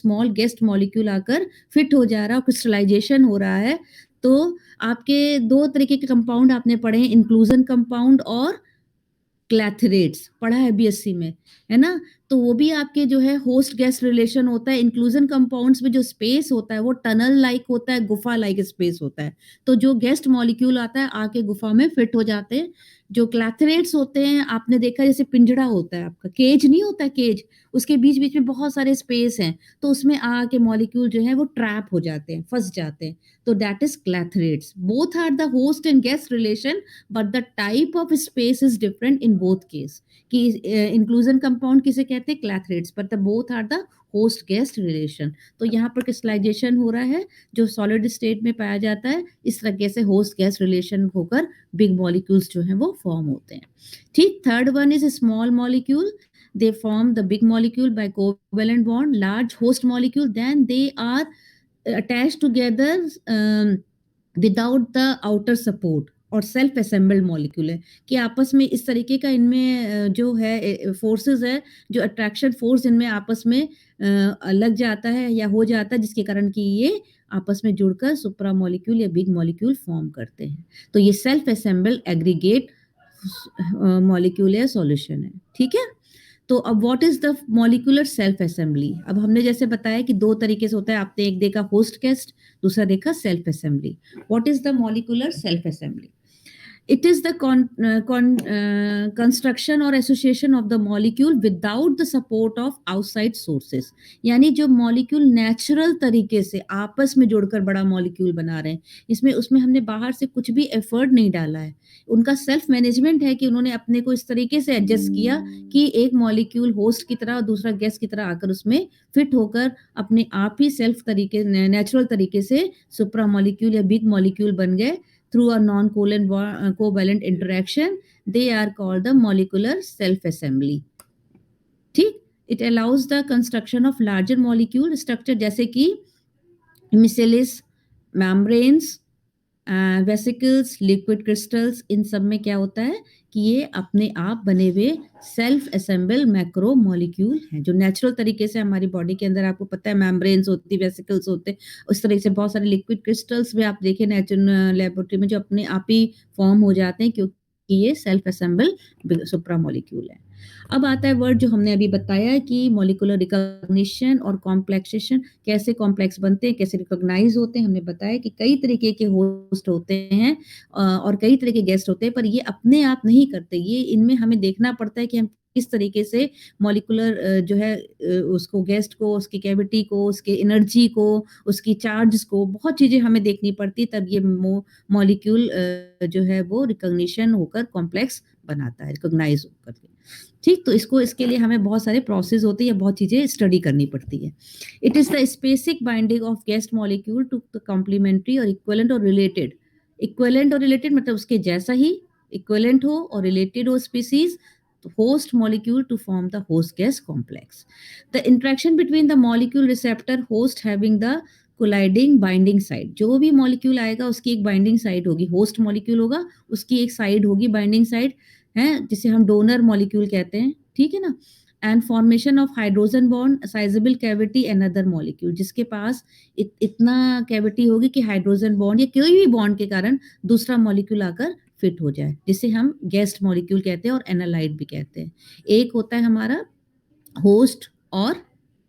Small guest molecule आकर fit हो जा रहा है और क्रिस्टलाइजेशन हो रहा है। तो आपके 2 तरीके के कंपाउंड आपने पढ़े हैं, इंक्लूजन कंपाउंड और क्लैथरेट्स पढ़ा है बीएससी में, है ना? तो वो भी आपके जो है होस्ट गेस्ट रिलेशन होता है। इंक्लूजन कंपाउंड्स में जो स्पेस होता है वो टनल लाइक होता है, गुफा लाइक स्पेस होता है। तो जो गेस्ट मॉलिक्यूल आता है आके गुफा में फिट हो जाते हैं। जो क्लैथरेट्स होते हैं आपने देखा जैसे पिंजड़ा होता है आपका, केज नहीं होता केज, उसके बीच-बीच में बहुत सारे स्पेस हैं, तो उसमें आके मॉलिक्यूल जो है वो ट्रैप हो जाते हैं, फँस जाते हैं। तो that is clathrates. Both are the host and guest relation but the type of space is different in both case. कि इंक्लूजन कंपाउंड किसे कहते हैं, clathrates, but the both are the host guest relation. तो यहाँ पर crystallisation हो रहा है जो सॉलिड स्टेट में पाया जाता है, इस तरीके से होस्ट गेस्ट रिलेशन होकर बिग मॉलिक्यूल्स जो हैं वो फॉर्म होते हैं। ठीक, third one is small molecule, they form the big molecule by covalent bond. Large host molecule, then they are attached together without the outer support और self assembled molecule है कि आपस में इस तरीके का इनमें जो है फोर्सेस है, जो अट्रैक्शन फोर्स इनमें आपस में लग जाता है या हो जाता है, जिसके कारण कि ये आपस में जुड़कर सुप्रा मॉलिक्यूल या बिग मॉलिक्यूल फॉर्म करते हैं। तो ये सेल्फ असेंबल्ड एग्रीगेट मॉलिक्यूल या सॉल्यूशन है। ठीक है, तो अब what is the molecular self assembly. अब हमने जैसे बताया कि 2 तरीके से होता है, आपने एक देखा होस्ट गेस्ट, दूसरा देखा self assembly. What is the molecular self assembly? It is the construction or association of the molecule without the support of outside sources। यानी जो मॉलिक्यूल नेचुरल तरीके से आपस में जुड़कर बड़ा मॉलिक्यूल बना रहे हैं, इसमें उसमें हमने बाहर से कुछ भी एफर्ट नहीं डाला है। उनका सेल्फ मैनेजमेंट है कि उन्होंने अपने को इस तरीके से एडजस्ट किया कि एक मॉलिक्यूल होस्ट की तरह और दूसरा गेस्ट की तरह आकर उसमें फिट होकर अपने आप ही सेल्फ तरीके नेचुरल तरीके से सुप्रा मॉलिक्यूल या बिग मॉलिक्यूल बन गए through a non-covalent interaction. They are called the molecular self-assembly। ठीक, it allows the construction of larger molecule structure जैसे कि micelles, membranes, vesicles, liquid crystals, इन सब में क्या होता है कि ये अपने आप बने हुए सेल्फ असेंबल मैक्रो मॉलिक्यूल हैं जो नेचुरल तरीके से हमारी बॉडी के अंदर, आपको पता है मेम्ब्रेन्स होती, वेसिकल्स होते, उस तरह से बहुत सारे लिक्विड क्रिस्टल्स भी आप देखें नेचुरल लेबोरेटरी में जो अपने आप ही फॉर्म हो जाते हैं क्योंकि ये सेल्फ असेंबल सुप्रा मॉलिक्यूल है। अब आता है वर्ड जो हमने अभी बताया कि मॉलिक्यूलर रिकॉग्निशन और कॉम्प्लेक्सेशन, कैसे कॉम्प्लेक्स बनते हैं, कैसे रिकॉग्नाइज होते हैं। हमने बताया कि कई तरीके के होस्ट होते हैं और कई तरह के गेस्ट होते हैं, पर ये अपने आप नहीं करते। ये इनमें हमें देखना पड़ता है कि हम किस तरीके से मॉलिक्यूलर जो है उसको, गेस्ट को, उसकी कैविटी को, उसके एनर्जी को, उसकी चार्ज को, बहुत चीजें हमें देखनी पड़ती, तब ये मॉलिक्यूल जो है वो रिकॉग्निशन होकर कॉम्प्लेक्स बनाता है, रिकॉग्नाइज होकर के। ठीक, तो इसको, इसके लिए हमें बहुत सारे प्रोसेस होते हैं या बहुत चीजें स्टडी करनी पड़ती है। It is the specific binding of guest molecule to the complementary और इक्विवेलेंट और रिलेटेड। इक्विवेलेंट और रिलेटेड मतलब उसके जैसा ही, इक्विवेलेंट हो और रिलेटेड हो species, host molecule to form the host gas complex। The interaction between the molecule receptor host having the colliding binding site। जो भी मॉलिक्यूल आएगा उसकी एक बाइंडिंग साइट होगी, होस्ट मॉलिक्यूल होगा उसकी एक साइड होगी बाइंडिंग साइट है, जिसे हम डोनर मॉलिक्यूल कहते हैं। ठीक है ना, and formation of hydrogen bond, sizeable cavity and other molecule, जिसके पास इतना कैविटी होगी कि हाइड्रोजन बॉन्ड या कोई भी बॉन्ड के कारण दूसरा मॉलिक्यूल आकर फिट हो जाए, जिसे हम गेस्ट मॉलिक्यूल कहते हैं और एनालाइट भी कहते हैं। एक होता है हमारा होस्ट और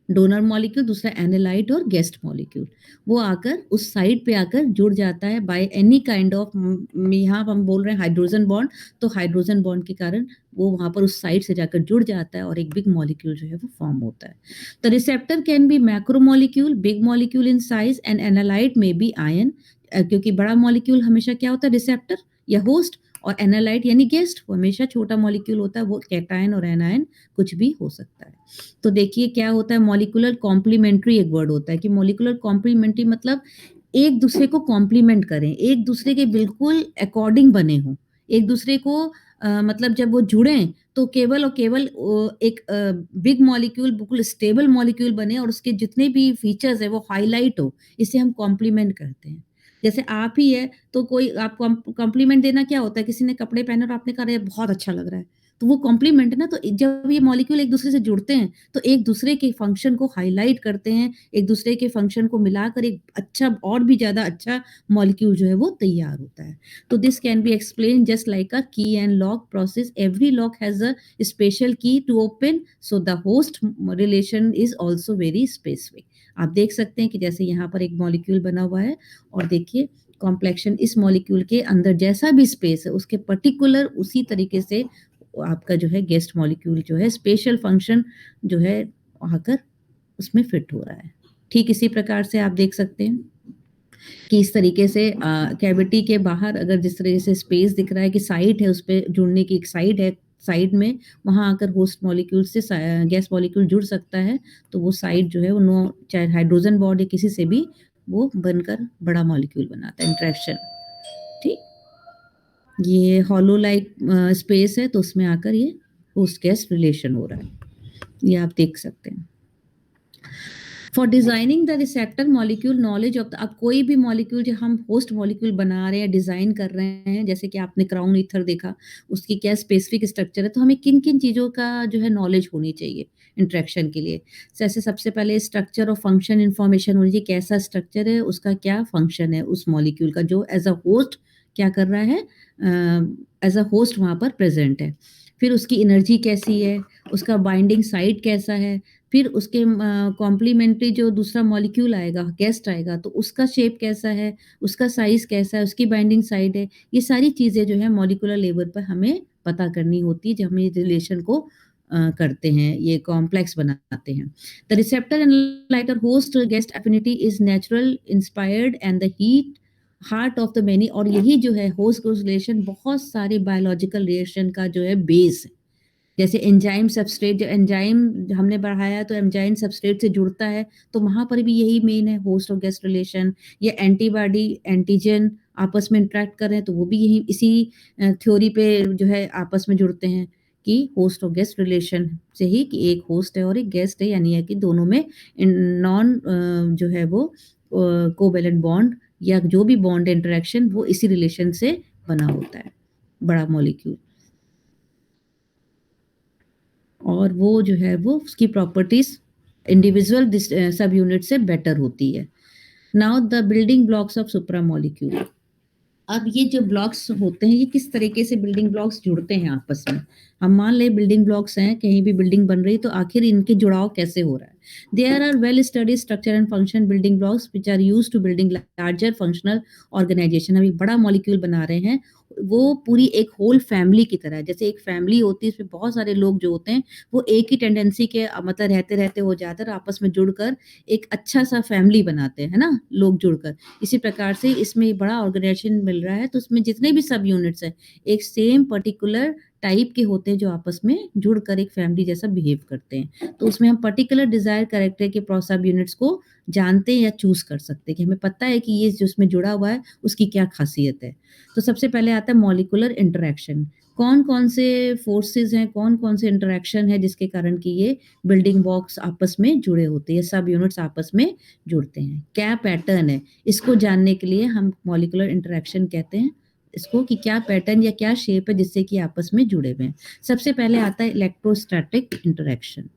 डोनर मॉलिक्यूल, दूसरा एनालाइट और गेस्ट मॉलिक्यूल। वो आकर उस साइड पे आकर जुड़ जाता है बाय एनी काइंड ऑफ, यहाँ हम बोल रहे हैं हाइड्रोजन बॉन्ड, तो हाइड्रोजन बॉन्ड के कारण वो वहां पर उस साइड से जाकर जुड़ जाता है और एक बिग मॉलिक्यूल जो है वो फॉर्म होता है। The receptor can be macro molecule, big molecule in size, and analyte में बी आयन, क्योंकि बड़ा मॉलिक्यूल हमेशा क्या होता है, रिसेप्टर या होस्ट, और एनालाइट यानी गेस्ट वो हमेशा छोटा मॉलिक्यूल होता है, वो कैटायन और एनायन कुछ भी हो सकता है। तो देखिए क्या होता है, मॉलिक्यूलर कॉम्प्लीमेंट्री एक वर्ड होता है कि मॉलिक्यूलर कॉम्प्लीमेंट्री मतलब एक दूसरे को कॉम्प्लीमेंट करें, एक दूसरे के बिल्कुल अकॉर्डिंग बने हों, एक दूसरे को मतलब जब वो जुड़ें तो केवल और केवल एक बिग मॉलिक्यूल बिल्कुल स्टेबल मॉलिक्यूल बने और उसके जितने भी फीचर्स है वो हाईलाइट हो, इसे हम कॉम्प्लीमेंट करते हैं। जैसे आप ही है तो कोई आप कॉम्प्लीमेंट देना क्या होता है, किसी ने कपड़े पहने और आपने कहा अरे बहुत अच्छा लग रहा है, तो वो कॉम्प्लीमेंट है ना, तो जब ये मॉलिक्यूल एक-दूसरे से जुड़ते हैं, तो एक-दूसरे के फंक्शन को हाइलाइट करते हैं, एक-दूसरे के फंक्शन को मिलाकर एक अच्छा और भी ज़्यादा अच्छा मॉलिक्यूल जो है वो तैयार होता है। तो this can be explained just like a key and lock process, every lock has a special key to open, so the host relation is also very specific. आप देख सकते हैं कि जैसे यहाँ पर एक मॉलिक्यूल बना हुआ है और देखिए कॉम्प्लेक्शन इस मॉलिक्यूल के अंदर जैसा भी स्पेस है उसके पर्टिकुलर उसी तरीके से आपका जो है गेस्ट मॉलिक्यूल जो है स्पेशल फंक्शन जो है आकर उसमें फिट हो रहा है। ठीक इसी प्रकार से आप देख सकते हैं कि इस तरीके से कैविटी के बाहर अगर जिस तरीके से स्पेस दिख रहा है कि साइट है उस पे जुड़ने की एक साइड है, साइड में वहाँ आकर होस्ट मॉलिक्यूल से गैस मॉलिक्यूल जुड़ सकता है, तो वो साइड जो है वो नो चाहे हाइड्रोजन बॉन्ड या किसी से भी वो बनकर बड़ा मॉलिक्यूल बनाता है इंटरेक्शन। ठीक? ये हॉलो लाइक स्पेस है तो उसमें आकर ये होस्ट गेस्ट रिलेशन हो रहा है। ये आप देख सकते हैं। For designing the receptor molecule knowledge of the, अब कोई भी मॉलिक्यूल जो हम होस्ट मॉलिक्यूल बना रहे हैं डिजाइन कर रहे हैं, जैसे कि आपने क्राउन ईथर देखा, उसकी क्या स्पेसिफिक स्ट्रक्चर है, तो हमें किन किन चीज़ों का जो है नॉलेज होनी चाहिए इंट्रैक्शन के लिए। जैसे सबसे पहले स्ट्रक्चर और फंक्शन इंफॉर्मेशन होनी चाहिए, कैसा स्ट्रक्चर है, उसका क्या फंक्शन है उस मॉलिक्यूल का जो एज अ होस्ट क्या कर रहा है, एज अ होस्ट वहाँ पर प्रेजेंट है। फिर उसकी एनर्जी कैसी है, उसका बाइंडिंग साइट कैसा है, फिर उसके कॉम्प्लीमेंट्री जो दूसरा मॉलिक्यूल आएगा, गेस्ट आएगा, तो उसका शेप कैसा है, उसका साइज़ कैसा है, उसकी बाइंडिंग साइट है। ये सारी चीज़ें जो है मॉलिक्यूलर लेवल पर हमें पता करनी होती है, जब हम ये रिलेशन को करते हैं, ये कॉम्प्लेक्स बनाते हैं। The receptor and lighter host guest affinity is natural inspired and the heat heart of the many, और यही जो है होस्ट रिलेशन बहुत सारे बायोलॉजिकल रिएक्शन का जो है बेस है। जैसे एंजाइम सबस्ट्रेट, जब एंजाइम हमने बढ़ाया तो एंजाइम सबस्ट्रेट से जुड़ता है, तो वहाँ पर भी यही मेन है होस्ट और गेस्ट रिलेशन। या एंटीबॉडी एंटीजन आपस में इंटरेक्ट कर रहे हैं तो वो भी यही इसी थ्योरी पे जो है आपस में जुड़ते हैं कि होस्ट और गेस्ट रिलेशन से ही, कि एक होस्ट है और एक गेस्ट है, यानी है कि दोनों में नॉन जो है वो कोवेलेंट बॉन्ड या जो भी बॉन्ड इंटरेक्शन वो इसी रिलेशन से बना होता है बड़ा मॉलिक्यूल, और वो जो है वो उसकी प्रॉपर्टीज इंडिविजुअल सब यूनिट से बेटर होती है। Now the building blocks of supra molecule. अब ये जो ब्लॉक्स होते हैं ये किस तरीके से बिल्डिंग ब्लॉक्स जुड़ते हैं आपस में। हम मान लें बिल्डिंग ब्लॉक्स हैं, कहीं भी बिल्डिंग बन रही है तो आखिर इनके जुड़ाव कैसे हो रहा है। There are well study structure and function building blocks which are use to building larger functional organization. हम एक बड़ा मॉलिक्यूल बना रहे हैं, वो पूरी एक होल फैमिली की तरह है। जैसे एक फैमिली होती है, इसमें बहुत सारे लोग जो होते हैं वो एक ही टेंडेंसी के मतलब रहते रहते हो जाते हैं, आपस में जुड़कर एक अच्छा सा फैमिली बनाते हैं, है ना, लोग जुड़कर। इसी प्रकार से इसमें बड़ा ऑर्गेनाइजेशन मिल रहा है, तो उसमें जितने भी सब यूनिट्स हैं एक सेम पर्टिकुलर टाइप के होते हैं जो आपस में जुड़कर एक फैमिली जैसा बिहेव करते हैं। तो उसमें हम पर्टिकुलर डिजायर कैरेक्टर के सब यूनिट्स को जानते हैं या चूज कर सकते हैं कि हमें पता है कि ये जो उसमें जुड़ा हुआ है उसकी क्या खासियत है। तो सबसे पहले आता है मॉलिक्यूलर इंटरेक्शन। कौन कौन से फोर्सेस हैं, कौन कौन से इंटरेक्शन है जिसके कारण कि ये बिल्डिंग ब्लॉक्स आपस में जुड़े होते हैं, सब यूनिट्स आपस में जुड़ते हैं, क्या पैटर्न है, इसको जानने के लिए हम मॉलिक्यूलर इंटरेक्शन कहते हैं इसको, कि क्या पैटर्न या क्या शेप है जिससे कि आपस में जुड़े हुए हैं। सबसे पहले आता है इलेक्ट्रोस्टैटिक इंटरेक्शन।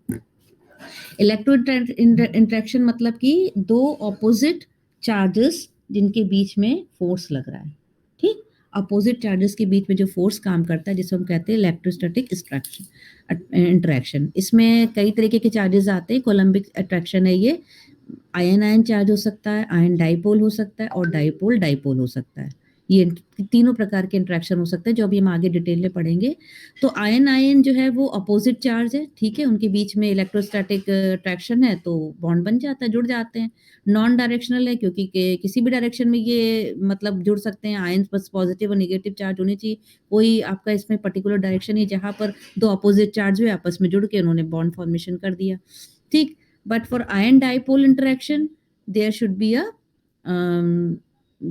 इलेक्ट्रो इंटरेक्शन मतलब कि दो ऑपोजिट चार्जेस जिनके बीच में फोर्स लग रहा है। ठीक, अपोजिट चार्जेस के बीच में जो फोर्स काम करता है जिसे हम कहते हैं इलेक्ट्रोस्टैटिक इंटरेक्शन। इसमें कई तरीके के चार्जेस आते हैं। कोलम्बिक अट्रैक्शन है ये, आयन आयन चार्ज हो सकता है, आयन डाइपोल हो सकता है और डाइपोल डाइपोल हो सकता है। ये तीनों प्रकार के इंटरेक्शन हो सकते हैं जो अभी हम आगे डिटेल में पढ़ेंगे। तो आयन आयन जो है वो अपोजिट चार्ज है, ठीक है, उनके बीच में इलेक्ट्रोस्टैटिक अट्रैक्शन है तो बॉन्ड बन जाता है, जुड़ जाते हैं। नॉन डायरेक्शनल है क्योंकि किसी भी डायरेक्शन में ये मतलब जुड़ सकते हैं। आयन बस पॉजिटिव और नेगेटिव चार्ज होनी चाहिए, कोई आपका इसमें पर्टिकुलर डायरेक्शन ही जहाँ पर दो अपोजिट चार्ज हुए आपस में जुड़ के उन्होंने बॉन्ड फॉर्मेशन कर दिया। ठीक, but for ion dipole interaction there should be a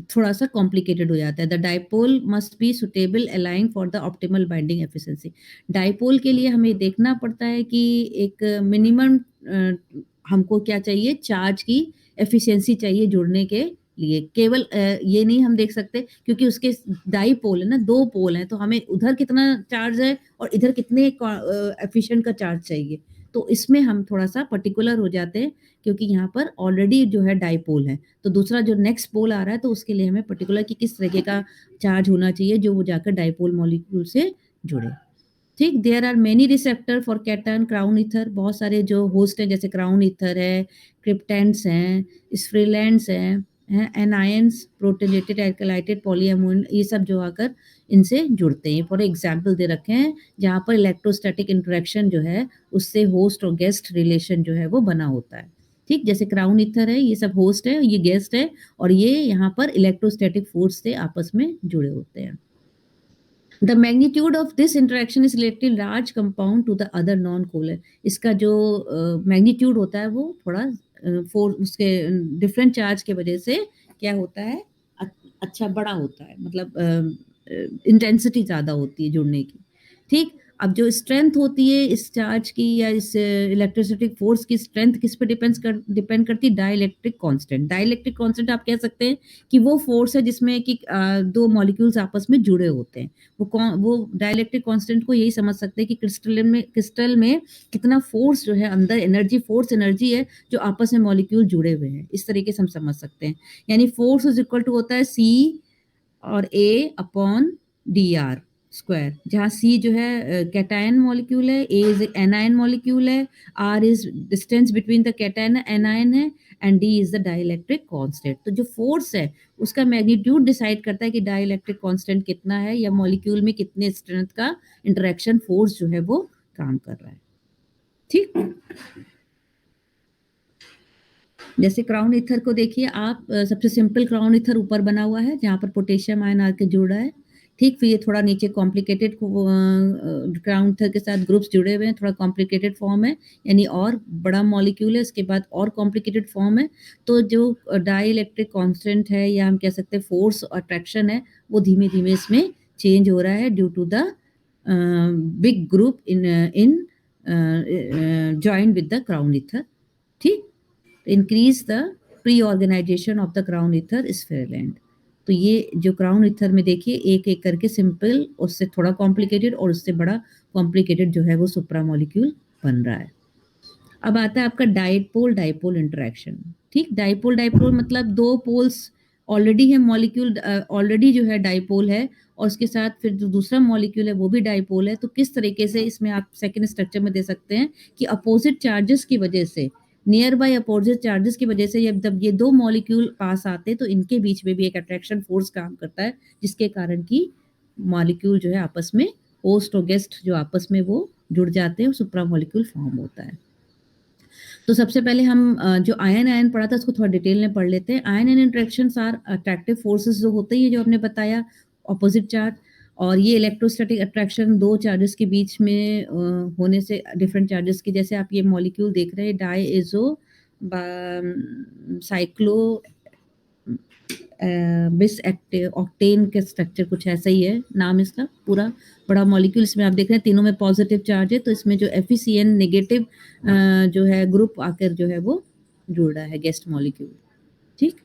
थोड़ा सा कॉम्प्लिकेटेड हो जाता है। The dipole must be suitable aligning for the optimal binding efficiency. Dipole के लिए हमें देखना पड़ता है कि एक मिनिमम हमको क्या चाहिए, चार्ज की एफिशिएंसी चाहिए जुड़ने के लिए। केवल ये नहीं हम देख सकते क्योंकि उसके डाइपोल है ना, 2 पोल हैं, तो हमें उधर कितना चार्ज है और इधर कितने एफिशिएंट का चार्ज चाहिए। तो इसमें हम थोड़ा-सा पर्टिकुलर हो जाते हैं क्योंकि यहाँ पर ऑलरेडी जो है डाइपोल है। तो दूसरा जो नेक्स्ट पोल आ रहा है तो उसके लिए हमें पर्टिकुलर कि किस तरीके का चार्ज होना चाहिए जो वो जाकर डाइपोल मॉलिक्यूल से जुड़े। ठीक, there are many receptor for cation crown ether, बहुत सारे जो होस्ट हैं जैसे क्राउन ईथर है, क्रिप्टेंट्स हैं, स्फ्रीलैंड्स हैं, एनायंस, प्रोटोनेटेड एल्कलाइटेड पॉलीअमोन, ये सब जो आकर इनसे जुड़ते हैं। फॉर एग्जांपल दे रखे हैं जहाँ पर इलेक्ट्रोस्टैटिक इंटरेक्शन जो है उससे होस्ट और गेस्ट रिलेशन जो है वो बना होता है। ठीक, जैसे क्राउन ईथर है, ये सब होस्ट है, ये गेस्ट है और ये यहाँ पर इलेक्ट्रोस्टैटिक फोर्स से आपस में जुड़े होते हैं। The magnitude of this interaction is relatively large compound to the other non-polar. इसका जो मैग्नीट्यूड होता है वो थोड़ा फोर उसके डिफरेंट चार्ज के वजह से क्या होता है, अच्छा बड़ा होता है, मतलब इंटेंसिटी ज़्यादा होती है जुड़ने की। ठीक, अब जो स्ट्रेंथ होती है इस चार्ज की या इस इलेक्ट्रोस्टैटिक फोर्स की स्ट्रेंथ किस पे डिपेंड करती है, डाइलेक्ट्रिक कांस्टेंट। डाइलेक्ट्रिक कांस्टेंट आप कह सकते हैं कि वो फोर्स है जिसमें कि दो मॉलिक्यूल्स आपस में जुड़े होते हैं। वो डाइलेक्ट्रिक कांस्टेंट को यही समझ सकते हैं कि क्रिस्टल में कितना फोर्स जो है अंदर एनर्जी, फोर्स एनर्जी है जो आपस में मॉलिक्यूल जुड़े हुए हैं, इस तरीके से हम समझ सकते हैं। यानी फोर्स इज इक्वल टू होता है सी और A upon D R square, जहाँ सी जो है कैटायन मॉलिक्यूल है, ए इज एनायन मॉलिक्यूल है, R is distance between the cation anion है and D is the dielectric constant. तो जो फोर्स है उसका मैग्नीट्यूड डिसाइड करता है कि डाइलेक्ट्रिक कांस्टेंट कितना है या मॉलिक्यूल में कितने स्ट्रेंथ का इंटरेक्शन फोर्स जो है वो काम कर रहा है। ठीक, जैसे क्राउन ईथर को देखिए आप, सबसे सिंपल क्राउन ईथर ऊपर बना हुआ है जहाँ पर पोटेशियम आयन आके जुड़ रहा है। ठीक, फिर ये थोड़ा नीचे कॉम्प्लिकेटेड क्राउन ईथर के साथ ग्रुप्स जुड़े हुए हैं, थोड़ा कॉम्प्लिकेटेड फॉर्म है, यानी और बड़ा मॉलिक्यूल है, उसके बाद और कॉम्प्लिकेटेड फॉर्म है। तो जो डाई इलेक्ट्रिक कॉन्स्टेंट है या हम कह सकते हैं फोर्स अट्रैक्शन है वो धीमे धीमे इसमें चेंज हो रहा है due to the big group in join with the crown ether. ठीक, increase the pre organization of the crown ether sphereland. तो ये जो क्राउन ईथर में देखिए एक एक करके सिंपल, उससे थोड़ा कॉम्प्लिकेटेड और उससे बड़ा कॉम्प्लिकेटेड जो है वो सुप्रा मॉलिक्यूल बन रहा है। अब आता है आपका डाइपोल डाइपोल इंटरेक्शन। ठीक, डाइपोल डाइपोल मतलब दो पोल्स ऑलरेडी है, मॉलिक्यूल ऑलरेडी जो है डाइपोल है और उसके साथ फिर जो दूसरा मॉलिक्यूल है वो भी डाइपोल है। तो किस तरीके से इसमें आप सेकंड स्ट्रक्चर में दे सकते हैं कि अपोजिट चार्जेस की वजह से, नियर बाय अपोजिट चार्जेस की वजह से जब ये दो मॉलिक्यूल पास आते हैं तो इनके बीच में भी एक अट्रैक्शन फोर्स काम करता है जिसके कारण कि मॉलिक्यूल जो है आपस में, होस्ट और गेस्ट जो आपस में वो जुड़ जाते हैं और सुप्रा मॉलिक्यूल फॉर्म होता है। तो सबसे पहले हम जो आयन आयन पढ़ा था उसको थोड़ा डिटेल में पढ़ लेते हैं। Ion and interactions are attractive forces जो होते हैं, ये जो हमने बताया ऑपोजिट चार्ज, और ये इलेक्ट्रोस्टैटिक अट्रैक्शन दो चार्जेस के बीच में होने से डिफरेंट चार्जेस की, जैसे आप ये मॉलिक्यूल देख रहे हैं डाइएजो साइक्लो बिस ऑक्टेन के स्ट्रक्चर कुछ ऐसा ही है नाम इसका पूरा, बड़ा मॉलिक्यूल। इसमें आप देख रहे हैं तीनों में पॉजिटिव चार्ज है, तो इसमें जो FeCN नेगेटिव जो है ग्रुप आकर जो है वो जुड़ रहा है गेस्ट मॉलिक्यूल। ठीक,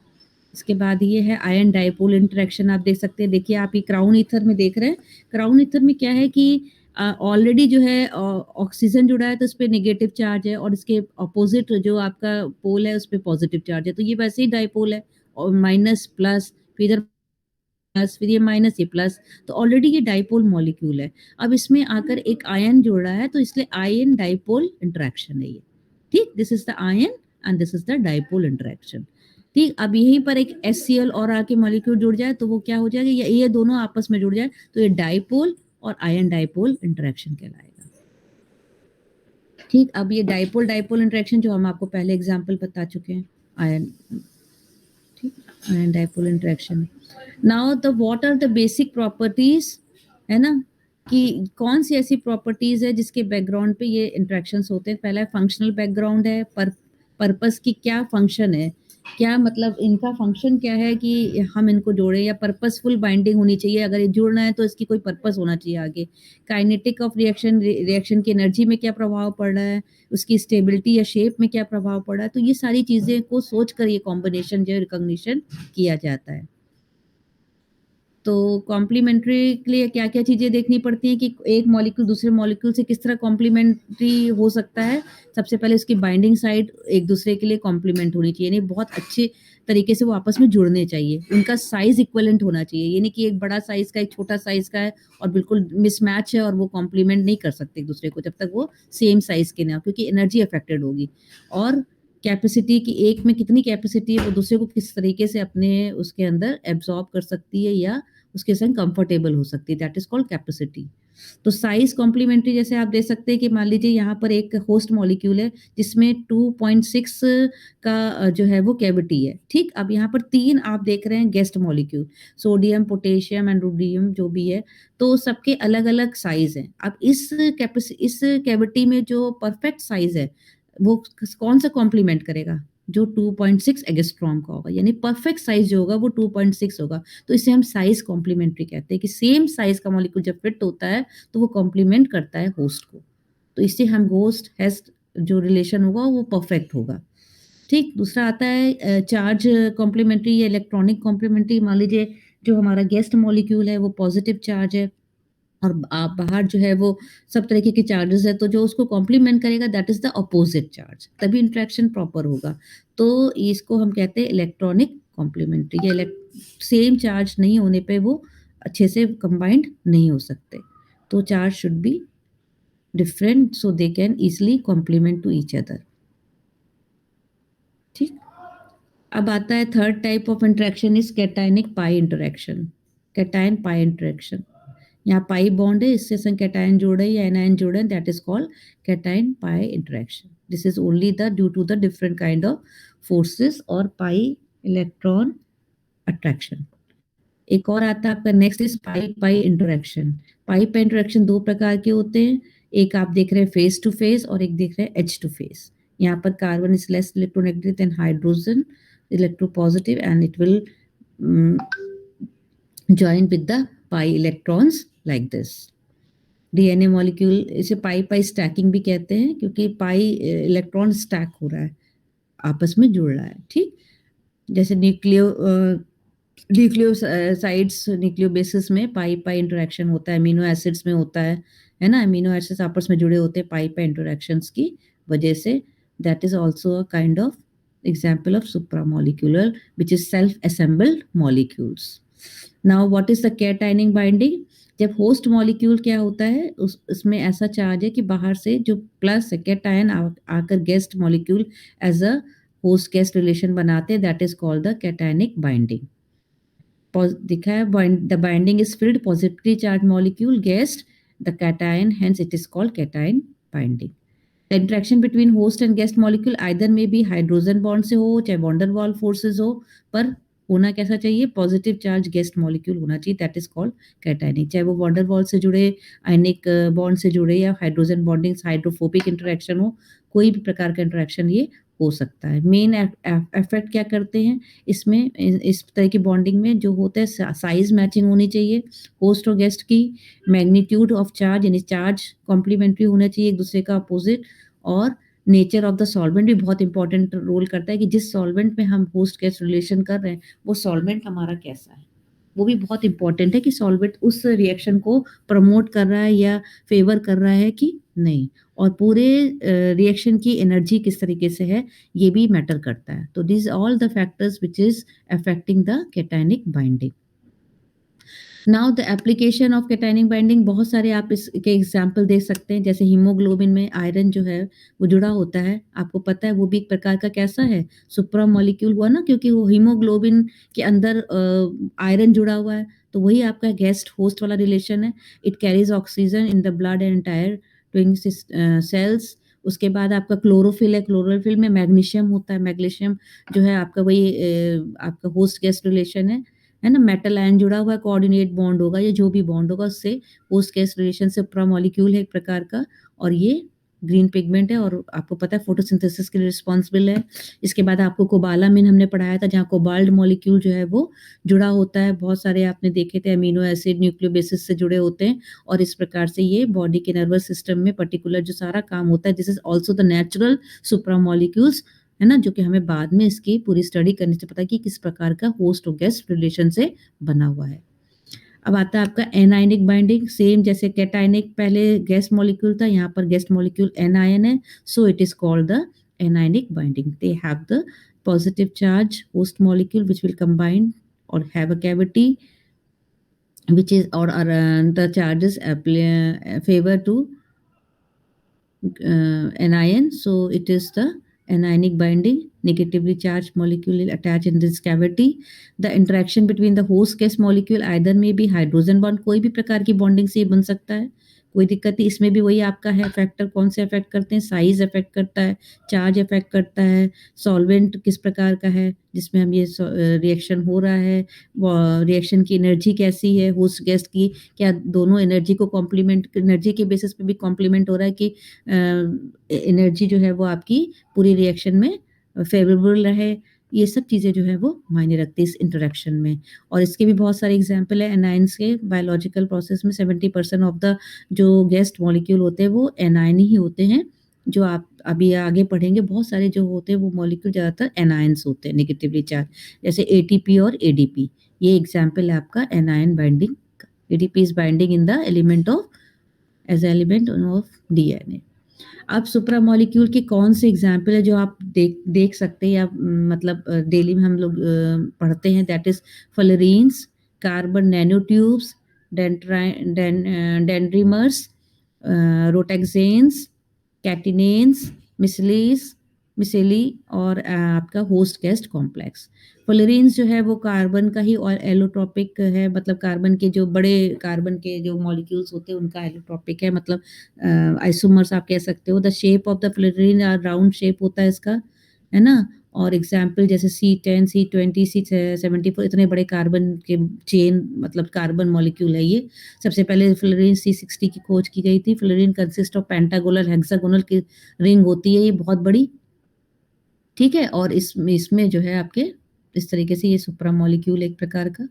इसके बाद ये है आयन डाइपोल इंटरेक्शन, आप देख सकते हैं। देखिए आप ये क्राउन ईथर में देख रहे हैं, क्राउन ईथर में क्या है कि ऑलरेडी जो है ऑक्सीजन जुड़ा है तो उस पर नेगेटिव चार्ज है और इसके अपोजिट जो आपका पोल है उस पर पॉजिटिव चार्ज है, तो ये वैसे ही डाइपोल है। और माइनस प्लस, फिर इधर प्लस, फिर ये माइनस, ये प्लस, तो ऑलरेडी ये डाइपोल मॉलिक्यूल है। अब इसमें आकर एक आयन जुड़ रहा है तो इसलिए आयन डाइपोल इंटरेक्शन है ये। ठीक, this is the ion and this is the dipole interaction. ठीक, अब यहीं पर एक HCl और आके मॉलिक्यूल जुड़ जाए तो वो क्या हो जाएगा, ये दोनों आपस में जुड़ जाए तो ये डाइपोल और आयन डाइपोल इंटरेक्शन कहलाएगा। ठीक, अब ये डाइपोल डाइपोल इंटरेक्शन जो हम आपको पहले एग्जाम्पल बता चुके हैं, आयन, ठीक, ion dipole interaction. Now the what are the basic properties, है ना, कि कौन सी ऐसी प्रॉपर्टीज है जिसके बैकग्राउंड पे ये इंटरेक्शंस होते हैं। पहला फंक्शनल बैकग्राउंड है, पर्पस की क्या फंक्शन है क्या मतलब इनका फंक्शन क्या है कि हम इनको जोड़ें या पर्पसफुल बाइंडिंग होनी चाहिए, अगर ये जुड़ना है तो इसकी कोई पर्पस होना चाहिए आगे। काइनेटिक ऑफ रिएक्शन की एनर्जी में क्या प्रभाव पड़ रहा है, उसकी स्टेबिलिटी या शेप में क्या प्रभाव पड़ रहा है, तो ये सारी चीज़ें को सोच कर ये कॉम्बिनेशन जो है रिकॉग्निशन किया जाता है। तो कॉम्प्लीमेंट्री के लिए क्या-क्या चीज़ें देखनी पड़ती हैं कि एक मॉलिक्यूल दूसरे मॉलिक्यूल से किस तरह कॉम्प्लीमेंट्री हो सकता है। सबसे पहले उसकी बाइंडिंग साइट एक-दूसरे के लिए कॉम्प्लीमेंट होनी चाहिए, यानी बहुत अच्छे तरीके से वो आपस में जुड़ने चाहिए। उनका साइज़ इक्विवेलेंट होना चाहिए, ये नहीं कि एक बड़ा साइज़ का एक छोटा साइज़ का है और बिल्कुल मिसमैच है और वो कॉम्प्लीमेंट नहीं कर सकते एक-दूसरे को जब तक वो सेम साइज़ के ना हो, क्योंकि एनर्जी अफेक्टेड होगी। और कैपेसिटी कि एक में कितनी कैपेसिटी है, वो दूसरे को किस तरीके से अपने उसके अंदर एब्ज़ॉर्ब कर सकती है या उसके संग कंफर्टेबल हो सकती है, दैट इज़ कॉल्ड कैपेसिटी। तो साइज़ कॉम्प्लीमेंट्री जैसे आप दे सकते हैं कि मान लीजिए यहाँ पर एक होस्ट मॉलिक्यूल है जिसमें 2.6 का जो है वो कैविटी है, ठीक? अब यहाँ पर 3 आप देख रहे हैं guest molecule, sodium, potassium and rubidium जो भी है, तो सबके अलग-अलग साइज़ हैं। अब इस कैविटी में जो परफेक्ट साइज़ है, वो कौन-सा कॉम्प्लीमेंट करेगा? जो 2.6 एंगस्ट्रॉम का होगा, यानी परफेक्ट साइज़ जो होगा वो 2.6 होगा। तो इसे हम साइज़ कॉम्प्लीमेंट्री कहते हैं कि सेम साइज़ का मॉलिक्यूल जब फिट होता है, तो वो कॉम्प्लीमेंट करता है होस्ट को। तो इससे हम होस्ट हेस्ट जो रिलेशन होगा वो परफेक्ट होगा। ठीक, दूसरा आता है चार्ज कॉम्प्लीमेंट्री या इलेक्ट्रॉनिक कॉम्प्लीमेंट्री। मान लीजिए जो हमारा गेस्ट मॉलिक्यूल है वो पॉजिटिव चार्ज है और आप बाहर जो है वो सब तरीके के चार्जेस है, तो जो उसको कॉम्प्लीमेंट करेगा that is the opposite charge, तभी इंटरेक्शन प्रॉपर होगा। तो इसको हम कहते हैं इलेक्ट्रॉनिक कॉम्प्लीमेंट्री या सेम चार्ज नहीं होने पे वो अच्छे से कंबाइंड नहीं हो सकते। तो charge should be different so they can easily complement to each other. ठीक? अब आता है third type of interaction is cationic pi interaction. Cation pi interaction. यहाँ पाई बॉन्ड है, इससे संग कैटायन जोड़े या एनायन जोड़े, that is called cation pi interaction. This is only the due to the different kind of forces और pi electron attraction. एक और आता है आपका next is pi pi interaction. Pi pi interaction दो प्रकार के होते हैं, एक आप देख रहे हैं फेस टू फेस और एक देख रहे हैं एच टू फेस। यहाँ पर carbon is less electronegative than hydrogen electropositive and it will join with the pi electrons like this. DNA molecule इसे पाई पाई स्टैकिंग भी कहते हैं क्योंकि पाई इलेक्ट्रॉन स्टैक हो रहा है, आपस में जुड़ रहा है। ठीक, जैसे न्यूक्लियोसाइड्स न्यूक्लियोबेसिस में पाई पाई इंटरेक्शन होता है, अमीनो एसिड्स में होता है ना, अमीनो एसिड्स आपस में जुड़े होते हैं पाई पाई इंटरेक्शंस की वजह से। That is also a kind of example of supramolecular which is self assembled molecules. Now what is the cationic binding? जब होस्ट मॉलिक्यूल क्या होता है उस उसमें ऐसा चार्ज है कि बाहर से जो प्लस है कैटायन आकर guest molecule as a host guest relation बनाते हैं, that is called the cationic binding. दिखा है the binding is filled positively charge molecule guest the cation, hence it is called cation binding. The interaction between host and guest molecule either में भी hydrogen bond से हो चाहे van der Waals forces हो, पर होना कैसा चाहिए? पॉजिटिव चार्ज गेस्ट मॉलिक्यूल होना चाहिए, दैट इज कॉल्ड कैटायनिक। चाहे वो वॉन्डर वॉल से जुड़े, आयनिक बॉन्ड से जुड़े या हाइड्रोजन बॉन्डिंग हाइड्रोफोबिक इंटरेक्शन हो, कोई भी प्रकार का इंटरेक्शन ये हो सकता है। मेन इफेक्ट क्या करते हैं इसमें, इस तरह की बॉन्डिंग में जो होता है साइज मैचिंग होनी चाहिए होस्ट और गेस्ट की, मैग्नीट्यूड ऑफ चार्ज यानी चार्ज कॉम्प्लीमेंट्री होना चाहिए एक दूसरे का अपोजिट, और नेचर ऑफ द सॉल्वेंट भी बहुत इंपॉर्टेंट रोल करता है कि जिस सॉल्वेंट में हम होस्ट गेस्ट रिलेशन कर रहे हैं वो सॉल्वेंट हमारा कैसा है, वो भी बहुत इंपॉर्टेंट है कि सॉल्वेंट उस रिएक्शन को प्रमोट कर रहा है या फेवर कर रहा है कि नहीं, और पूरे रिएक्शन की एनर्जी किस तरीके से है ये भी मैटर करता है। तो this all the factors which is affecting the cationic binding. Now the application of cationic binding, बहुत सारे आप इसके एग्जाम्पल दे सकते हैं, जैसे हीमोग्लोबिन में आयरन जो है वो जुड़ा होता है, आपको पता है वो भी एक प्रकार का कैसा है सुप्रा मॉलिक्यूल हुआ ना, क्योंकि वो हीमोग्लोबिन के अंदर आयरन जुड़ा हुआ है, तो वही आपका गेस्ट होस्ट वाला रिलेशन है। It carries oxygen in the blood and entire twin cells. उसके बाद आपका क्लोरोफिल है, क्लोरोफिल में मैग्नीशियम होता है, मैग्नीशियम जो है आपका वही आपका होस्ट गेस्ट रिलेशन है ना, मेटल आयन जुड़ा हुआ है, कोऑर्डिनेट बॉन्ड होगा या जो भी बॉन्ड होगा उससे होस्ट गेस्ट रिलेशन से प्रा मॉलिक्यूल है एक प्रकार का, और ये ग्रीन पिगमेंट है और आपको पता है फोटोसिंथेसिस के लिए रिस्पॉन्सिबल है। इसके बाद आपको कोबालामिन हमने पढ़ाया था, जहाँ कोबाल्ट मॉलिक्यूल जो है वो जुड़ा होता है। बहुत सारे आपने देखे थे अमीनो एसिड न्यूक्लियोबेसिस से जुड़े होते हैं और इस प्रकार से ये बॉडी के नर्वस सिस्टम में पर्टिकुलर जो सारा काम होता है, this is also the natural supra molecules, है ना, जो कि हमें बाद में इसकी पूरी स्टडी करने से पता कि किस प्रकार का होस्ट और गेस्ट रिलेशन से बना हुआ है। अब आता है आपका एनायनिक बाइंडिंग, सेम जैसे कैटायनिक पहले गेस्ट मॉलिक्यूल था, यहाँ पर गेस्ट मॉलिक्यूल एनायन है, so it is called the anionic binding. They have the positive charge host molecule which will combine or have a cavity which is or the charges favor to anion, so it is the anionic binding. Negatively charged molecule will attach in this cavity. The interaction between the host gas molecule either may be hydrogen bond, कोई भी प्रकार की bonding से ये बन सकता है, कोई दिक्कत नहीं। इसमें भी वही आपका है फैक्टर, कौन से अफेक्ट करते हैं, साइज अफेक्ट करता है, चार्ज अफेक्ट करता है, सॉल्वेंट किस प्रकार का है जिसमें हम ये रिएक्शन हो रहा है, रिएक्शन की एनर्जी कैसी है होस्ट गैस की, क्या दोनों एनर्जी को कॉम्प्लीमेंट, एनर्जी के बेसिस पे भी कॉम्प्लीमेंट हो रहा है कि एनर्जी जो है वो आपकी पूरी रिएक्शन में फेवरेबल रहे। ये सब चीज़ें जो है वो मायने रखती है इस इंटरेक्शन में। और इसके भी बहुत सारे एग्जाम्पल है एनाइंस के। बायोलॉजिकल प्रोसेस में 70% ऑफ द जो गेस्ट मॉलिक्यूल होते हैं वो एनाइन ही होते हैं। जो आप अभी आगे पढ़ेंगे बहुत सारे जो होते हैं वो मॉलिक्यूल ज़्यादातर एनाइंस होते हैं, नेगेटिवली चार्ज, जैसे एटीपी और एडीपी। ये एग्जाम्पल है आपका anion binding. ADP is binding in the element of as element of DNA. अब सुप्रा मॉलिक्यूल के कौन से एग्जाम्पल है जो आप देख सकते हैं या मतलब डेली में हम लोग पढ़ते हैं, that is fullerenes, carbon nano tubes, dendrimers, rotaxanes, catenanes, micelles और आपका होस्ट गेस्ट कॉम्प्लेक्स। फ्लोरीन्स जो है वो कार्बन का ही और एलोट्रोपिक है, मतलब कार्बन के जो बड़े कार्बन के जो मॉलिक्यूल्स होते हैं उनका एलोट्रोपिक है, मतलब आइसोमर्स आप कह सकते हो। The shape of the fluorine round shape होता है इसका, है ना। और एग्जाम्पल जैसे C10, C20, C74, इतने बड़े कार्बन के चेन, मतलब कार्बन मॉलिक्यूल है ये। सबसे पहले फ्लोरीन C60 की खोज की गई थी। Fluorine consist of pentagonal hexagonal की रिंग होती है ये बहुत बड़ी, ठीक है। और इसमें जो है आपके इस तरीके से ये सुप्रा मॉलिक्यूल एक प्रकार का।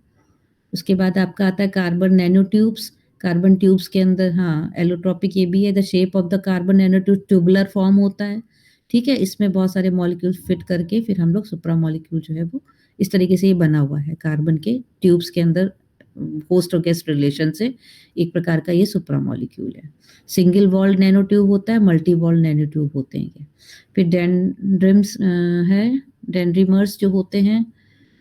उसके बाद आपका आता है carbon nano tubes. Carbon tubes के अंदर हाँ एलोट्रोपिक ये भी है। The shape of the carbon nano tube tubular form होता है, ठीक है। इसमें बहुत सारे मॉलिक्यूल फिट करके फिर हम लोग सुप्रा मॉलिक्यूल जो है वो इस तरीके से ये बना हुआ है कार्बन के ट्यूब्स के अंदर होस्ट और गेस्ट रिलेशन से। एक प्रकार का ये सुप्रा मॉलिक्यूल है। सिंगल वॉल्ड नैनो ट्यूब होता है, मल्टी वॉल्ड नैनो ट्यूब होते हैं ये। फिर डेंड्रिम्स है, डेंड्रीमर्स जो होते हैं,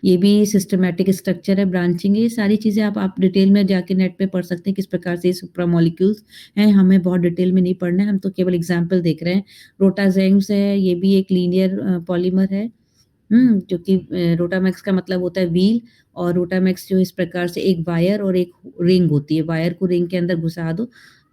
ये भी सिस्टमैटिक स्ट्रक्चर है, ब्रांचिंग है। ये सारी चीज़ें आप डिटेल में जाके नेट पे पढ़ सकते हैं किस प्रकार से ये सुप्रा मॉलिक्यूल्स हैं। हमें बहुत डिटेल में नहीं पढ़ना है, हम तो केवल एग्जाम्पल देख रहे हैं। रोटाजेम्स है, ये भी एक लीनियर पॉलीमर है, जो कि रोटामैक्स का मतलब होता है व्हील। और रोटामैक्स जो इस प्रकार से एक वायर और एक रिंग होती है, वायर को रिंग के अंदर घुसा दो,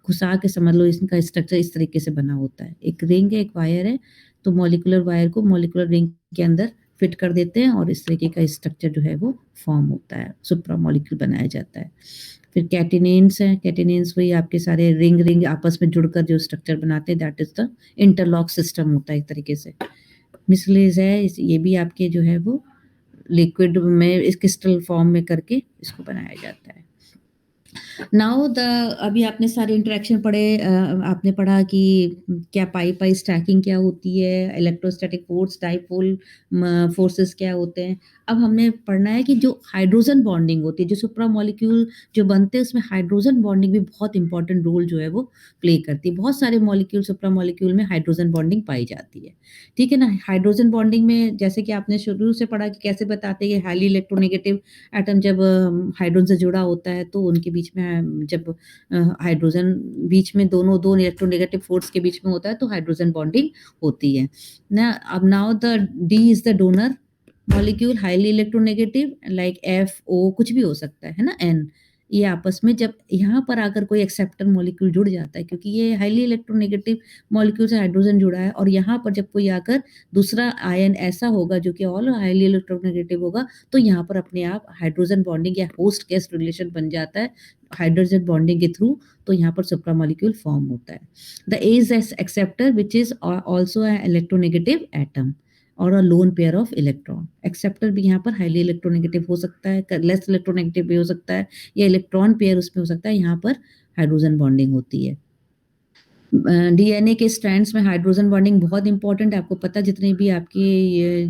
घुसा के समझ लो इसका स्ट्रक्चर इस तरीके से बना होता है। एक रिंग है, एक वायर है, तो मॉलिक्यूलर वायर को मॉलिक्यूलर रिंग के अंदर फिट कर देते हैं और इस तरीके का स्ट्रक्चर जो है वो फॉर्म होता है, सुप्रा मॉलिक्यूल बनाया जाता है। फिर कैटिनेन्स हैं, कैटिनेन्स वही आपके सारे रिंग रिंग आपस में जुड़कर जो स्ट्रक्चर बनाते हैं, that is the interlock system होता है एक तरीके से। मिसलेज है, ये भी आपके जो है वो लिक्विड में इस क्रिस्टल फॉर्म में करके इसको बनाया जाता है। नाउ द अभी आपने सारे इंटरेक्शन पढ़े, आपने पढ़ा कि क्या पाई स्टैकिंग क्या होती है, इलेक्ट्रोस्टैटिक फोर्स, डाइपोल फोर्सेस क्या होते हैं। अब हमने पढ़ना है कि जो हाइड्रोजन बॉन्डिंग होती है, जो सुप्रा मॉलिक्यूल जो बनते हैं उसमें हाइड्रोजन बॉन्डिंग भी बहुत इंपॉर्टेंट रोल जो है वो प्ले करती है। बहुत सारे मॉलिक्यूल सुप्रा मॉलिक्यूल में हाइड्रोजन बॉन्डिंग पाई जाती है, ठीक है ना। हाइड्रोजन बॉन्डिंग में जैसे कि आपने शुरू से पढ़ा कि कैसे बताते हैं, हाईली इलेक्ट्रोनेगेटिव एटम जब हाइड्रोजन से जुड़ा होता है तो उनके बीच में जब हाइड्रोजन बीच में दोनों दो इलेक्ट्रोनेगेटिव फोर्स के बीच में होता है तो हाइड्रोजन बॉन्डिंग होती है ना। अब now the D is the donor molecule, highly electronegative, like F O कुछ भी हो सकता है ना, एन। ये आपस में जब यहाँ पर आकर कोई एक्सेप्टर मॉलिक्यूल जुड़ जाता है, क्योंकि ये हाईली इलेक्ट्रोनेगेटिव मॉलिक्यूल से हाइड्रोजन जुड़ा है, और यहाँ पर जब कोई आकर दूसरा आयन ऐसा होगा जो कि ऑल हाईली इलेक्ट्रोनेगेटिव होगा, तो यहाँ पर अपने आप हाइड्रोजन बॉन्डिंग या होस्ट गेस्ट रिलेशन बन जाता है हाइड्रोजन बॉन्डिंग के थ्रू, तो यहाँ पर सुप्रा मॉलिक्यूल फॉर्म होता है। The edge acceptor which is also electronegative atom और a lone pair of electron. Acceptor भी यहाँ पर हाईली इलेक्ट्रोनेगेटिव हो सकता है, लेस इलेक्ट्रोनेगेटिव भी हो सकता है, या इलेक्ट्रॉन पेयर उसमें हो सकता है। यहाँ पर हाइड्रोजन बॉन्डिंग होती है। डीएनए के स्ट्रैंड्स में हाइड्रोजन बॉन्डिंग बहुत इंपॉर्टेंट है। आपको पता है जितने भी आपके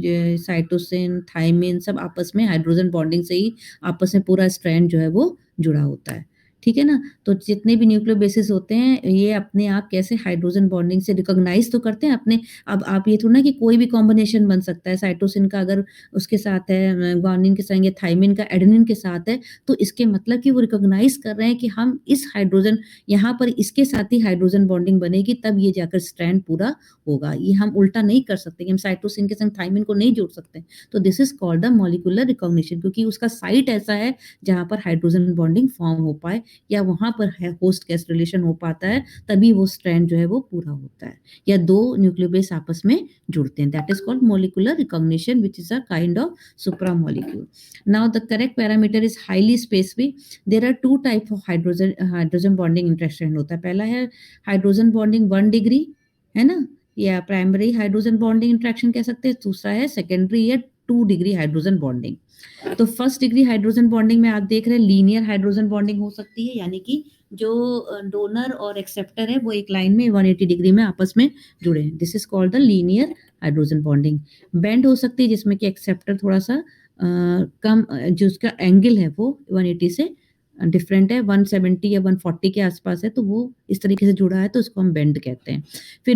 ये साइटोसिन, थायमिन सब आपस में हाइड्रोजन बॉन्डिंग से ही आपस में पूरा स्ट्रैंड जो है वो जुड़ा होता है। ठीक है ना? तो जितने भी न्यूक्लियोबेसिस होते हैं ये अपने आप कैसे हाइड्रोजन बॉन्डिंग से रिकॉग्नाइज तो करते हैं अपने। अब आप ये थोड़ा ना कि कोई भी कॉम्बिनेशन बन सकता है, साइटोसिन का अगर उसके साथ है, ग्वानिन के संग, थायमिन का एडेनिन के साथ है, तो इसके मतलब कि वो रिकॉग्नाइज कर रहे हैं कि हम इस हाइड्रोजन यहाँ पर इसके साथ ही हाइड्रोजन बॉन्डिंग बनेगी, तब ये जाकर स्ट्रैंड पूरा होगा। ये हम उल्टा नहीं कर सकते कि हम साइटोसिन के संग थायमिन को नहीं जोड़ सकते। तो this is called the molecular recognition, क्योंकि उसका साइट ऐसा है जहाँ पर हाइड्रोजन बॉन्डिंग फॉर्म हो पाए या वहां पर है होस्ट गैस रिलेशन हो पाता है, तभी वो स्ट्रैंड जो है वो पूरा होता है, या दो न्यूक्लियोबेस आपस में जुड़ते हैं। That is called molecular recognition which is a kind of supramolecule. Now the correct parameter is highly specific. There are two type of hydrogen bonding interaction होता है। पहला है हाइड्रोजन बॉन्डिंग 1 डिग्री, है ना, या प्राइमरी हाइड्रोजन बॉन्डिंग इंटरेक्शन कह सकते हैं। दूसरा है सेकेंडरी या 2 डिग्री हाइड्रोजन बॉन्डिंग। तो फर्स्ट डिग्री हाइड्रोजन बॉन्डिंग में आप देख रहे हैं लीनियर हाइड्रोजन बॉन्डिंग हो सकती है, यानी कि जो डोनर और एक्सेप्टर है वो एक लाइन में 180 डिग्री में आपस में जुड़े हैं। This is called the linear hydrogen bonding. Bend हो सकती है जिसमें कि एक्सेप्टर थोड़ा सा कम, जो उसका एंगल है वो 180 से डिफरेंट है, 170 या 140 के आसपास है, तो वो इस तरीके से जुड़ा है, तो उसको हम बेंड कहते हैं। फिर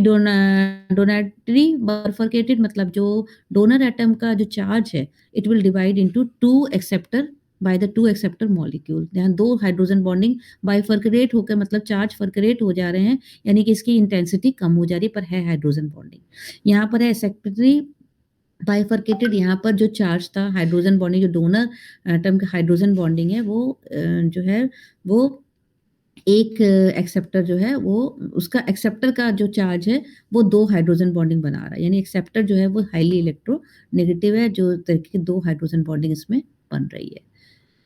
डोनेटरी बाइफरकेटेड, मतलब जो डोनर एटम का जो चार्ज है it will divide into two acceptor by the two acceptor molecule. जहाँ दो हाइड्रोजन बॉन्डिंग बाइफरकेट होकर, मतलब चार्ज फरकरेट हो जा रहे हैं, यानी कि इसकी इंटेंसिटी कम हो जा रही है, पर है हाइड्रोजन बॉन्डिंग। यहाँ पर है सेकेंडरी बाइफरकेटेड, यहाँ पर जो चार्ज था हाइड्रोजन बॉन्डिंग, जो डोनर एटम का हाइड्रोजन बॉन्डिंग है वो जो है वो एक एक्सेप्टर जो है वो, उसका एक्सेप्टर का जो चार्ज है वो 2 हाइड्रोजन बॉन्डिंग बना रहा है, यानी एक्सेप्टर जो है वो हाईली इलेक्ट्रोनेगेटिव है, जो तरीके की 2 हाइड्रोजन बॉन्डिंग इसमें बन रही है।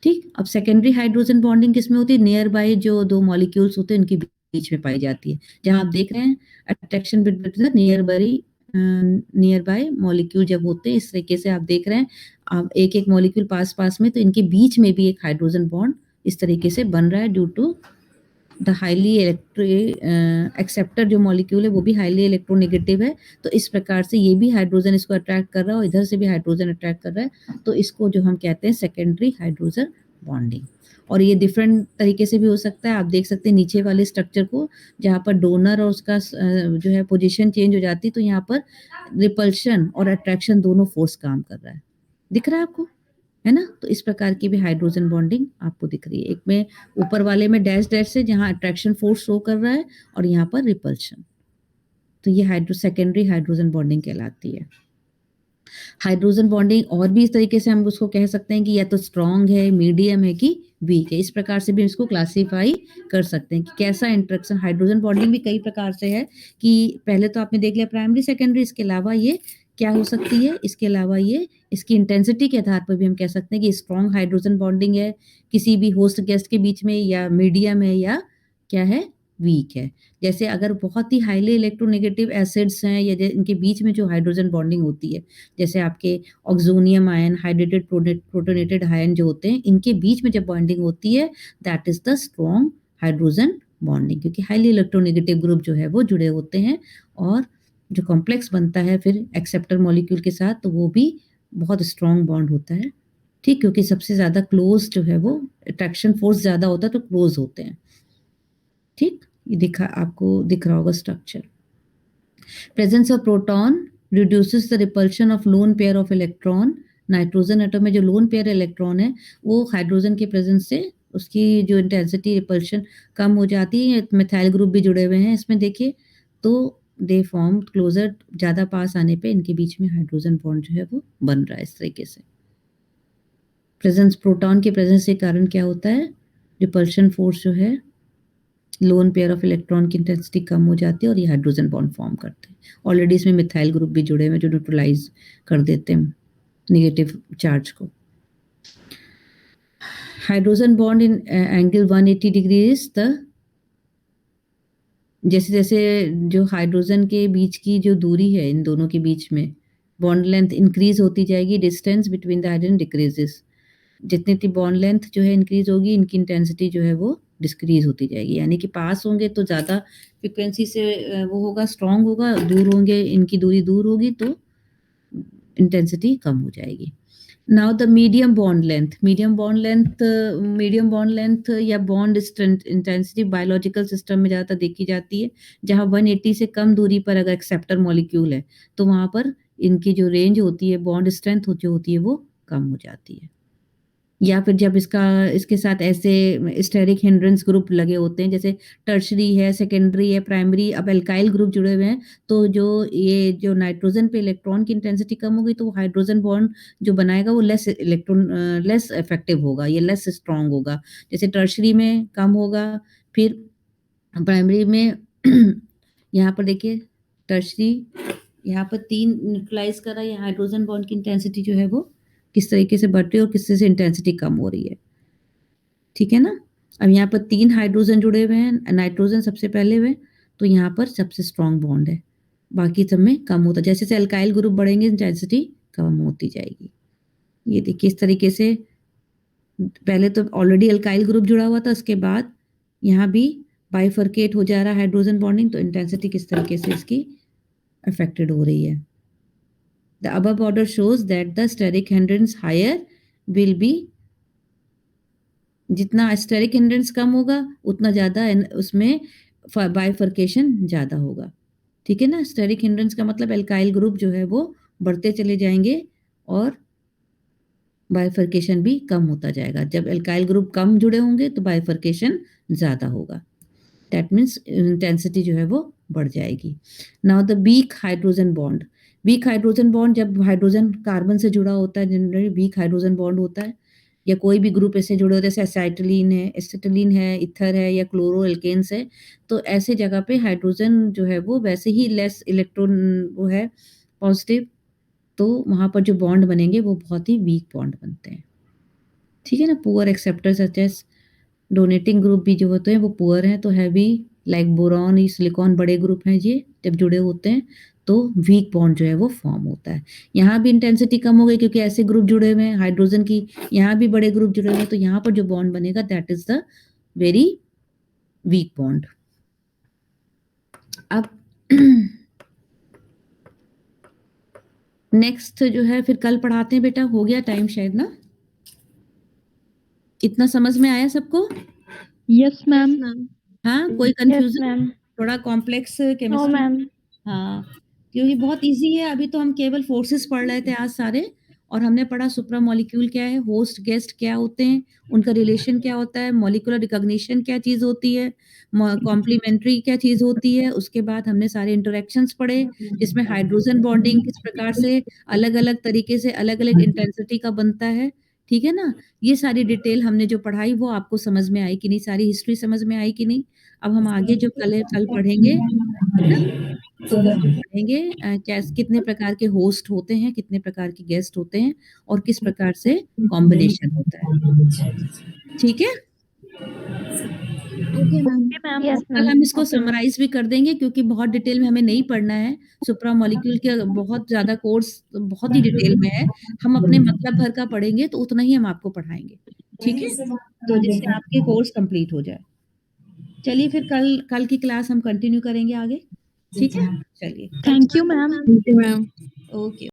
ठीक, अब सेकेंडरी हाइड्रोजन बॉन्डिंग किसमें होती है? नियर बाय जो 2 मॉलिक्यूल्स होते हैं उनके बीच में पाई जाती है। जहाँ आप देख रहे हैं attraction between the near by molecule जब होते हैं, इस तरीके से आप देख रहे हैं, आप एक-एक मॉलिक्यूल पास-पास में, तो इनके बीच में भी एक हाइड्रोजन बॉन्ड इस तरीके से बन रहा है due to the highly acceptor जो मॉलिक्यूल है वो भी हाईली इलेक्ट्रोनेगेटिव है, तो इस प्रकार से ये भी हाइड्रोजन इसको अट्रैक्ट कर रहा है और इधर से भी हाइड्रोजन अट्रैक्ट कर रहा है, तो इसको जो हम कहते हैं सेकेंडरी हाइड्रोजन बॉन्डिंग। और ये डिफरेंट तरीके से भी हो सकता है। आप देख सकते हैं नीचे वाले स्ट्रक्चर को, जहाँ पर डोनर और उसका जो है पोजीशन चेंज हो जाती है, तो यहाँ पर रिपल्शन और अट्रैक्शन दोनों फोर्स काम कर रहा है। दिख रहा है आपको, है ना? तो इस प्रकार की भी हाइड्रोजन बॉन्डिंग आपको दिख रही है। एक में ऊपर वाले में डैश डैश से जहाँ अट्रैक्शन फोर्स शो कर रहा है, और यहाँ पर रिपल्शन, तो ये सेकेंडरी हाइड्रोजन बॉन्डिंग कहलाती है। हाइड्रोजन बॉन्डिंग और भी इस तरीके से हम उसको कह सकते हैं कि या तो स्ट्रॉन्ग है, मीडियम है कि वीक है। इस प्रकार से भी इसको क्लासीफाई कर सकते हैं कि कैसा इंटरेक्शन। हाइड्रोजन बॉन्डिंग भी कई प्रकार से है, कि पहले तो आपने देख लिया प्राइमरी सेकेंडरी, इसके अलावा ये क्या हो सकती है, इसके अलावा ये इसकी इंटेंसिटी के आधार पर भी हम कह सकते हैं कि स्ट्रॉन्ग हाइड्रोजन बॉन्डिंग है किसी भी होस्ट गेस्ट के बीच में, या मीडियम है, या क्या है, वीक है। जैसे अगर बहुत ही हाईली इलेक्ट्रोनेगेटिव एसिड्स हैं या इनके बीच में जो हाइड्रोजन बॉन्डिंग होती है, जैसे आपके oxonium ion, hydrated protonated ion जो होते हैं, इनके बीच में जब बॉन्डिंग होती है, that is the strong hydrogen bonding, क्योंकि हाईली इलेक्ट्रोनेगेटिव ग्रुप जो है वो जुड़े होते हैं, और जो कॉम्प्लेक्स बनता है फिर एक्सेप्टर मॉलिक्यूल के साथ, तो वो भी बहुत स्ट्रॉन्ग बॉन्ड होता है। ठीक, क्योंकि सबसे ज़्यादा क्लोज जो है वो अट्रैक्शन फोर्स ज़्यादा होता है, तो क्लोज होते हैं। ठीक, ये दिखा आपको दिख रहा होगा structure. Presence of proton reduces the repulsion of loan pair of electron. Nitrogen atom में जो लोन पेयर इलेक्ट्रॉन है वो हाइड्रोजन के प्रेजेंस से उसकी जो इंटेंसिटी रिपल्शन कम हो जाती है। मिथाइल ग्रुप भी जुड़े हुए हैं इसमें देखिए, तो दे फॉर्म क्लोजर, ज़्यादा पास आने पे इनके बीच में हाइड्रोजन बॉन्ड जो है वो बन रहा है इस तरीके से। प्रेजेंस, प्रोटॉन के प्रेजेंस के कारण क्या होता है, रिपल्शन फोर्स जो है, लोन पेयर ऑफ इलेक्ट्रॉन की इंटेंसिटी कम हो जाती है और ये हाइड्रोजन बॉन्ड फॉर्म करते हैं। ऑलरेडी इसमें मिथाइल ग्रुप भी जुड़े हुए हैं जो न्यूट्रलाइज कर देते हैं नेगेटिव चार्ज को। Hydrogen bond in angle 180 degree is the, जैसे जैसे जो हाइड्रोजन के बीच की जो दूरी है इन दोनों के बीच में, बॉन्ड लेंथ इंक्रीज होती जाएगी, distance between the hydrogen decreases. जितनी बॉन्ड लेंथ जो है इंक्रीज होगी, इनकी इंटेंसिटी जो है वो डिस्क्रीज होती जाएगी। यानी कि पास होंगे तो ज़्यादा फ्रिक्वेंसी से वो होगा, स्ट्रांग होगा, दूर होंगे इनकी दूरी दूर होगी तो इंटेंसिटी कम हो जाएगी। Now the medium bond length, medium bond length या बॉन्ड इंटेंसिटी बायोलॉजिकल सिस्टम में ज़्यादातर देखी जाती है, जहाँ 180 से कम दूरी पर अगर एक्सेप्टर मॉलिक्यूल है तो वहाँ पर इनकी जो रेंज होती है, बॉन्ड स्ट्रेंथ जो होती है वो कम हो जाती है। या फिर जब इसके साथ ऐसे स्टेरिक हिंड्रेंस ग्रुप लगे होते हैं, जैसे टर्शरी है, सेकेंडरी है, प्राइमरी, अब एल्काइल ग्रुप जुड़े हुए हैं, तो जो नाइट्रोजन पे इलेक्ट्रॉन की इंटेंसिटी कम होगी तो हाइड्रोजन बॉन्ड जो बनाएगा वो लेस इफेक्टिव होगा, ये लेस स्ट्रांग होगा। जैसे टर्शरी में कम होगा, फिर प्राइमरी में यहाँ पर देखिए टर्शरी, यहाँ पर 3 न्यूट्रलाइज कर रहा है, हाइड्रोजन बॉन्ड की इंटेंसिटी जो है वो किस तरीके से बढ़ रही है और किस तरह से इंटेंसिटी कम हो रही है। ठीक है ना? अब यहाँ पर 3 हाइड्रोजन जुड़े हुए हैं, नाइट्रोजन सबसे पहले हुए, तो यहाँ पर सबसे स्ट्रॉन्ग बॉन्ड है। बाकी सब में कम होता है। जैसे जैसे अल्काइल ग्रुप बढ़ेंगे इंटेंसिटी कम होती जाएगी। ये देखिए इस तरीके से पहले तो ऑलरेडी अल्काइल ग्रुप जुड़ा हुआ था, उसके बाद यहाँ भी बाइफरकेट हो जा रहा है हाइड्रोजन बॉन्डिंग, तो इंटेंसिटी किस तरीके से इसकी अफेक्टेड हो रही है। The above order shows that the steric hindrance higher will be, जितना स्टेरिक हिंड्रेंस कम होगा उतना ज़्यादा उसमें बाइफर्केशन ज़्यादा होगा। ठीक है ना? स्टेरिक हिंड्रेंस का मतलब एल्काइल ग्रुप जो है वो बढ़ते चले जाएंगे और बाइफर्केशन भी कम होता जाएगा। जब एल्काइल ग्रुप कम जुड़े होंगे तो बाइफर्केशन ज़्यादा होगा। दैट मीन्स इंटेंसिटी जो है वो बढ़ जाएगी। Now the weak hydrogen bond, weak hydrogen bond जब हाइड्रोजन कार्बन से जुड़ा होता है, जनरली वीक हाइड्रोजन बॉन्ड होता है, या कोई भी ग्रुप ऐसे जुड़े होते हैं, जैसे एसिटाइलिन है, इथर है या क्लोरो एल्केन्स है, तो ऐसे जगह पे हाइड्रोजन जो है वो वैसे ही लेस इलेक्ट्रॉन वो है पॉजिटिव, तो वहाँ पर जो बॉन्ड बनेंगे वो बहुत ही वीक बॉन्ड बनते हैं। ठीक है ना? Poor acceptor such as donating group भी जो होते हैं वो पुअर हैं, तो हैवी लाइक बोरॉन, ये सिलिकॉन बड़े ग्रुप हैं, ये जब जुड़े होते हैं तो वीक बॉन्ड जो है वो फॉर्म होता है। यहाँ भी इंटेंसिटी कम हो गई क्योंकि ऐसे ग्रुप जुड़े हुए हैं हाइड्रोजन की, यहाँ भी बड़े ग्रुप जुड़े हुए हैं, तो यहाँ पर जो बॉन्ड बनेगा that is the very weak bond. अब नेक्स्ट जो है फिर कल पढ़ाते हैं बेटा, हो गया टाइम शायद ना? इतना समझ में आया सबको? Yes ma'am. हाँ, कोई कंफ्यूजन? थोड़ा कॉम्प्लेक्स केमिस्ट्री। हाँ, क्योंकि बहुत इजी है। अभी तो हम केवल फोर्सेस पढ़ रहे थे आज सारे, और हमने पढ़ा सुप्रा मॉलिक्यूल क्या है, होस्ट गेस्ट क्या होते हैं, उनका रिलेशन क्या होता है, मॉलिक्यूलर रिकॉग्निशन क्या चीज़ होती है, कॉम्प्लीमेंट्री क्या चीज़ होती है। उसके बाद हमने सारे इंटरेक्शंस पढ़े, जिसमें हाइड्रोजन बॉन्डिंग किस प्रकार से अलग-अलग तरीके से अलग-अलग इंटेंसिटी का बनता है। ठीक है ना? ये सारी डिटेल हमने जो पढ़ाई वो आपको समझ में आई कि नहीं, सारी हिस्ट्री समझ में आई कि नहीं? अब हम आगे जो कल पढ़ेंगे, है ना? तो वो हम पढ़ेंगे कितने प्रकार के होस्ट होते हैं, कितने प्रकार के गेस्ट होते हैं और किस प्रकार से कॉम्बिनेशन होता है। ठीक है? Okay ma'am. यस कल हम इसको समराइज़ भी कर देंगे क्योंकि बहुत डिटेल में हमें नहीं पढ़ना है। सुप्रा मॉलिक्यूल के बहुत ज़्यादा कोर्स बहुत ही डिटेल में है। हम अपने मतलब भर का पढ़ेंगे तो उतना ही हम आपको पढ़ाएँगे। ठीक है? तो जिससे आपके कोर्स कंप्लीट हो जाए। चलिए फिर कल की क्लास हम कंटिन्यू करेंगे आगे। ठीक है? चलिए। Thank you ma'am. ओके।